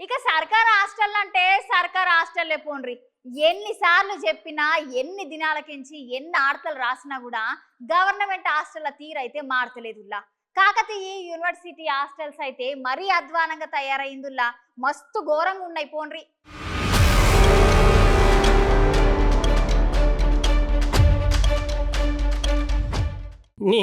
ఇక సర్కార్ హాస్టల్ అంటే సర్కార్ హాస్టల్లే పోండ్రి. ఎన్నిసార్లు చెప్పినా ఎన్ని దినాలకించి ఎన్ని ఆర్తలు రాసినా కూడా గవర్నమెంట్ హాస్టల్ల తీరైతే మారతలేదుల్లా. కాకతీయ యూనివర్సిటీ హాస్టల్స్ అయితే మరీ అధ్వానంగా తయారైందుల్లా. మస్తు ఘోరంగా ఉన్నాయి పోండ్రి. నీ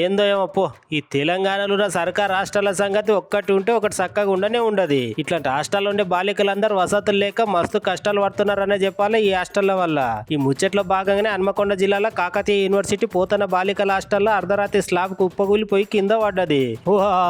ఏందో ఏమో పో. ఈ తెలంగాణలో ఉన్న సర్కార్ హాస్టళ్ల సంగతి ఒక్కటి ఉంటే ఒకటి చక్కగా ఉండనే ఉండదు. ఇట్లాంటి హాస్టల్లో ఉండే బాలికలందరూ వసతులు లేక మస్తు కష్టాలు పడుతున్నారనే చెప్పాలి ఈ హాస్టళ్ల వల్ల. ఈ ముచ్చట్లో భాగంగానే హన్మకొండ జిల్లాలో కాకతీయ యూనివర్సిటీ పోతన బాలికల హాస్టల్లో అర్ధరాత్రి స్లాబ్ కుప్పగూలిపోయి కింద పడ్డది.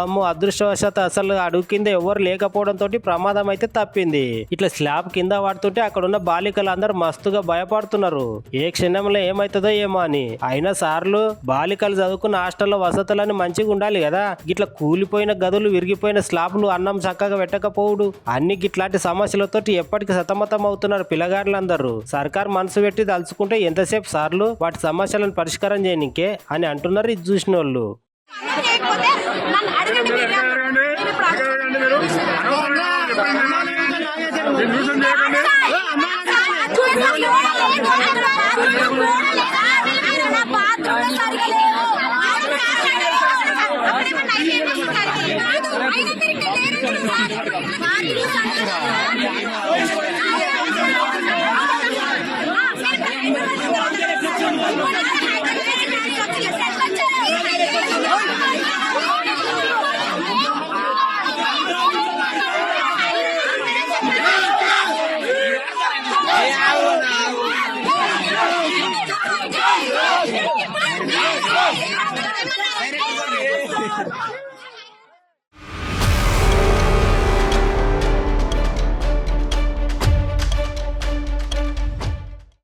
అమ్మో, అదృష్టవశాత్తు అసలు అడుగు కింద ఎవరు లేకపోవడంతో ప్రమాదం అయితే తప్పింది. ఇట్లా స్లాబ్ కింద పడుతుంటే అక్కడ ఉన్న బాలికలందరూ మస్తుగా భయపడుతున్నారు. ఏ క్షణంలో ఏమైతుందో ఏమో అని. అయినా సార్లు బాలికలు చదువుకున్న హాస్టల్లో వసతులని మంచిగా ఉండాలి కదా. గిట్లా కూలిపోయిన గదులు, విరిగిపోయిన స్లాబ్లు, అన్నం చక్కగా పెట్టకపోవుడు, అన్ని గిట్లాంటి సమస్యలతో ఎప్పటికీ సతమతం అవుతున్నారు పిల్లగారులందరూ. సర్కార్ మనసు పెట్టి తలుచుకుంటే ఎంతసేపు సార్లు వాటి సమస్యలను పరిష్కారం చేయనికే అని అంటున్నారు ఇది చూసిన వాళ్ళు. అయినా